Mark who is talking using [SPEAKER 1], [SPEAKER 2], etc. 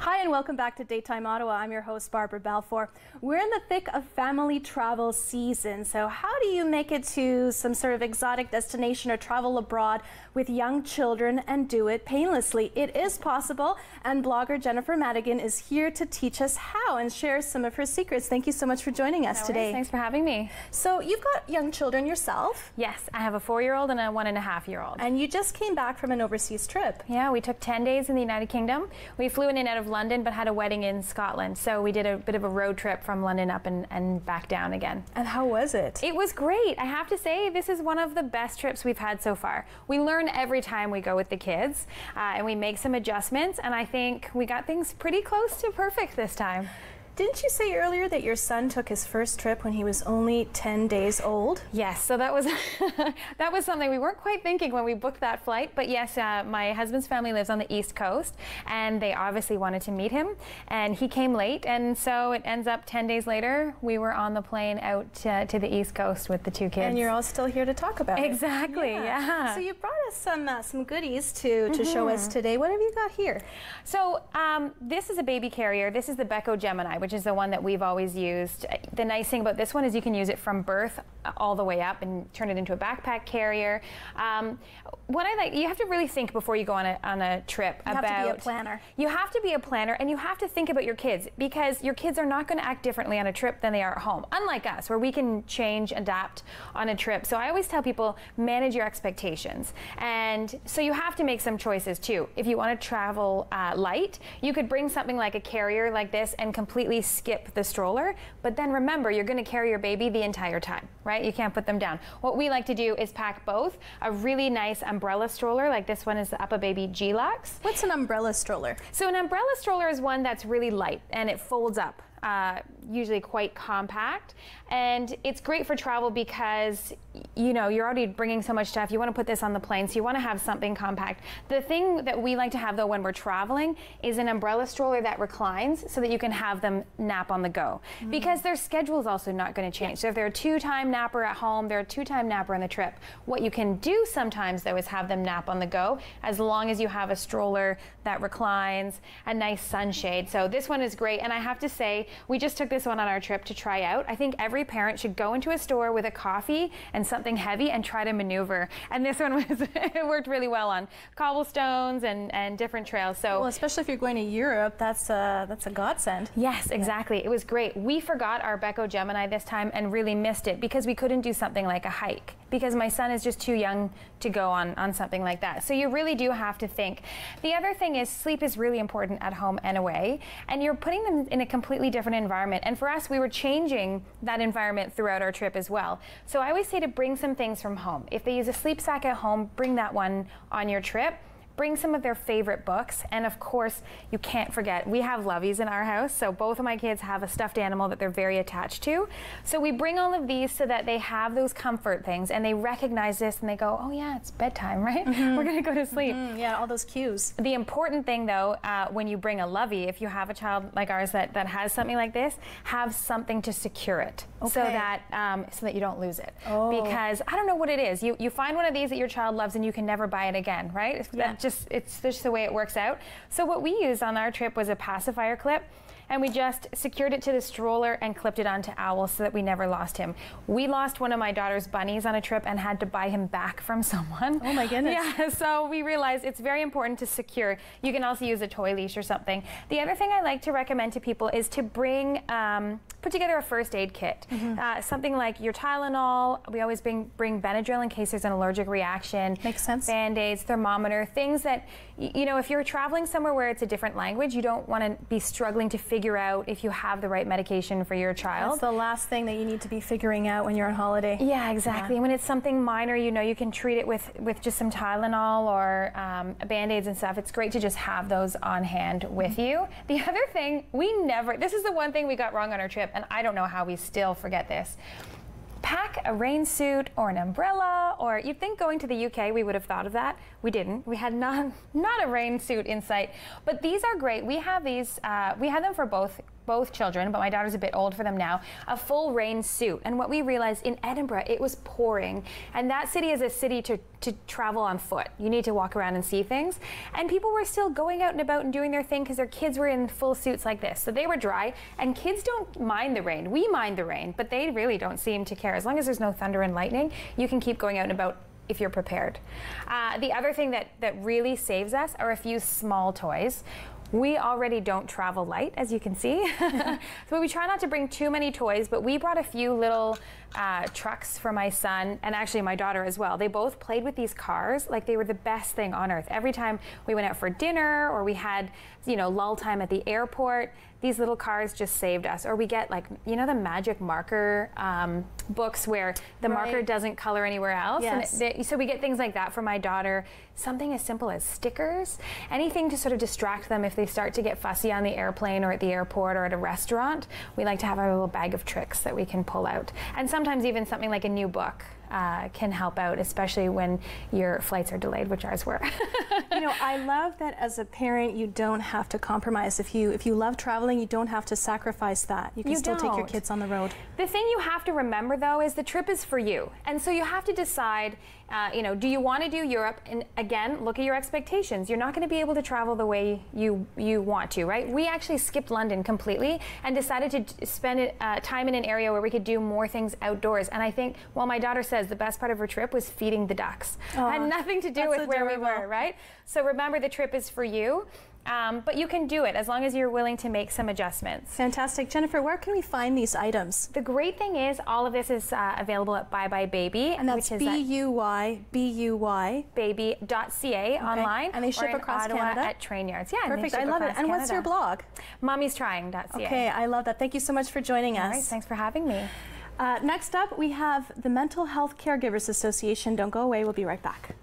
[SPEAKER 1] Hi and welcome back to Daytime Ottawa. I'm your host Barbara Balfour. We're in the thick of family travel season, so how do you make it to some sort of exotic destination or travel abroad with young children and do it painlessly? It is possible, and blogger Jennifer Madigan is here to teach us how and share some of her secrets. Thank you so much for joining us today.
[SPEAKER 2] Thanks for having me.
[SPEAKER 1] So you've got young children yourself?
[SPEAKER 2] Yes, I have a 4-year-old and a 1.5-year-old.
[SPEAKER 1] And you just came back from an overseas trip.
[SPEAKER 2] Yeah, we took 10 days in the United Kingdom. We flew in and out of London but had a wedding in Scotland, so we did a bit of a road trip from London up and back down again.
[SPEAKER 1] And how was it?
[SPEAKER 2] It was great. I have to say, this is one of the best trips we've had so far. We learn every time we go with the kids, and we make some adjustments, and I think we got things pretty close to perfect this time.
[SPEAKER 1] Didn't you say earlier that your son took his first trip when he was only 10 days old?
[SPEAKER 2] Yes, so that was that was something we weren't quite thinking when we booked that flight. But yes, my husband's family lives on the East Coast, and they obviously wanted to meet him, and he came late, and so it ends up 10 days later, we were on the plane out to the East Coast with the two kids.
[SPEAKER 1] And you're all still here to talk about it.
[SPEAKER 2] Exactly, yeah.
[SPEAKER 1] So you brought us some goodies to show us today. What have you got here?
[SPEAKER 2] So this is a baby carrier. This is the Beko Gemini, which is the one that we've always used. The nice thing about this one is you can use it from birth all the way up and turn it into a backpack carrier. What I like, you have to really think before you go on a trip about...
[SPEAKER 1] You have to be a planner.
[SPEAKER 2] You have to be a planner, and you have to think about your kids, because your kids are not going to act differently on a trip than they are at home, unlike us, where we can change, adapt on a trip. So I always tell people, manage your expectations. And so you have to make some choices too. If you want to travel light, you could bring something like a carrier like this and completely skip the stroller, but then remember, you're going to carry your baby the entire time, right? You can't put them down. What we like to do is pack both, a really nice umbrella stroller, like this one is the UPPA G-Lux.
[SPEAKER 1] What's an umbrella stroller?
[SPEAKER 2] So an umbrella stroller is one that's really light and it folds up. Usually quite compact, and it's great for travel because you're already bringing so much stuff. You want to put this on the plane, so you want to have something compact. The thing that we like to have though when we're traveling is an umbrella stroller that reclines so that you can have them nap on the go, because their schedule is also not going to change. So if they're a 2-time napper at home, they're a 2-time napper on the trip. What you can do sometimes though is have them nap on the go, as long as you have a stroller that reclines, a nice sunshade. So this one is great, and I have to say, we just took this one on our trip to try out. I think every parent should go into a store with a coffee and something heavy and try to maneuver. And this one it worked really well on cobblestones and different trails. So,
[SPEAKER 1] well, especially if you're going to Europe, that's a godsend.
[SPEAKER 2] Yes, exactly. Yeah. It was great. We forgot our Beko Gemini this time and really missed it because we couldn't do something like a hike, because my son is just too young to go on something like that. So you really do have to think. The other thing is, sleep is really important at home and away, and you're putting them in a completely different environment. And for us, we were changing that environment throughout our trip as well. So I always say to bring some things from home. If they use a sleep sack at home, bring that one on your trip. Bring some of their favorite books, and of course, you can't forget, we have loveys in our house, so both of my kids have a stuffed animal that they're very attached to. So we bring all of these so that they have those comfort things, and they recognize this, and they go, oh yeah, it's bedtime, right? We're gonna go to sleep.
[SPEAKER 1] Yeah, all those cues.
[SPEAKER 2] The important thing though, when you bring a lovey, if you have a child like ours that has something like this, have something to secure it, so that you don't lose it. Because I don't know what it is. You find one of these that your child loves and you can never buy it again, right?
[SPEAKER 1] Yeah.
[SPEAKER 2] It's just the way it works out. So what we used on our trip was a pacifier clip, and we just secured it to the stroller and clipped it onto Owl so that we never lost him. We lost one of my daughter's bunnies on a trip and had to buy him back from someone. Oh my goodness. Yeah, so we realized it's very important to secure. You can also use a toy leash or something. The other thing I like to recommend to people is to bring, put together a first aid kit. Something like your Tylenol. We always bring Benadryl in case there's an allergic reaction.
[SPEAKER 1] Makes sense.
[SPEAKER 2] Band-Aids, thermometer, things that, if you're traveling somewhere where it's a different language, you don't want to be struggling to figure out if you have the right medication for your child.
[SPEAKER 1] That's the last thing that you need to be figuring out when you're on holiday.
[SPEAKER 2] Yeah, exactly. Yeah. When it's something minor, you can treat it with just some Tylenol or Band-Aids and stuff. It's great to just have those on hand with you. The other thing, this is the one thing we got wrong on our trip, and I don't know how we still forget this. Pack a rain suit or an umbrella, or you'd think going to the UK we would have thought of that. We didn't. We had not a rain suit in sight. But these are great. We have these, we had them for both both children, but my daughter's a bit old for them now, a full rain suit. And what we realized in Edinburgh, it was pouring. And that city is a city to travel on foot. You need to walk around and see things. And people were still going out and about and doing their thing because their kids were in full suits like this. So they were dry, and kids don't mind the rain. We mind the rain, but they really don't seem to care. As long as there's no thunder and lightning, you can keep going out and about if you're prepared. The other thing that really saves us are a few small toys. We already don't travel light, as you can see. So we try not to bring too many toys, but we brought a few little trucks for my son and actually my daughter as well. They both played with these cars like they were the best thing on earth. Every time we went out for dinner or we had, you know, lull time at the airport, these little cars just saved us. Or we get, like, you know, the magic marker books where the marker doesn't color anywhere else.
[SPEAKER 1] Yes.
[SPEAKER 2] And so we get things like that for my daughter. Something as simple as stickers, anything to sort of distract them if they start to get fussy on the airplane or at the airport or at a restaurant. We like to have our little bag of tricks that we can pull out. And sometimes even something like a new book can help out, especially when your flights are delayed, which ours were.
[SPEAKER 1] You know, I love that as a parent, you don't have to compromise. If you love traveling, you don't have to sacrifice that. You can still take your kids on the road.
[SPEAKER 2] The thing you have to remember, though, is the trip is for you. And so you have to decide, you know, do you want to do Europe? And again, look at your expectations. You're not going to be able to travel the way you want to, right? We actually skipped London completely and decided to spend time in an area where we could do more things outdoors. And I think, well, my daughter says the best part of her trip was feeding the ducks. It had nothing to do with where we were, right? So remember, the trip is for you. But you can do it as long as you're willing to make some adjustments.
[SPEAKER 1] Fantastic. Jennifer, where can we find these items?
[SPEAKER 2] The great thing is all of this is available at Bye Bye Baby.
[SPEAKER 1] And that's B-U-Y
[SPEAKER 2] baby.ca online.
[SPEAKER 1] And they ship across
[SPEAKER 2] Ottawa
[SPEAKER 1] Canada?
[SPEAKER 2] at train yards. Yeah,
[SPEAKER 1] perfect. I love it. And what's your blog?
[SPEAKER 2] mommy'strying.ca.
[SPEAKER 1] Okay, I love that. Thank you so much for joining us.
[SPEAKER 2] All right, thanks for having me.
[SPEAKER 1] Next up, we have the Mental Health Caregivers Association. Don't go away. We'll be right back.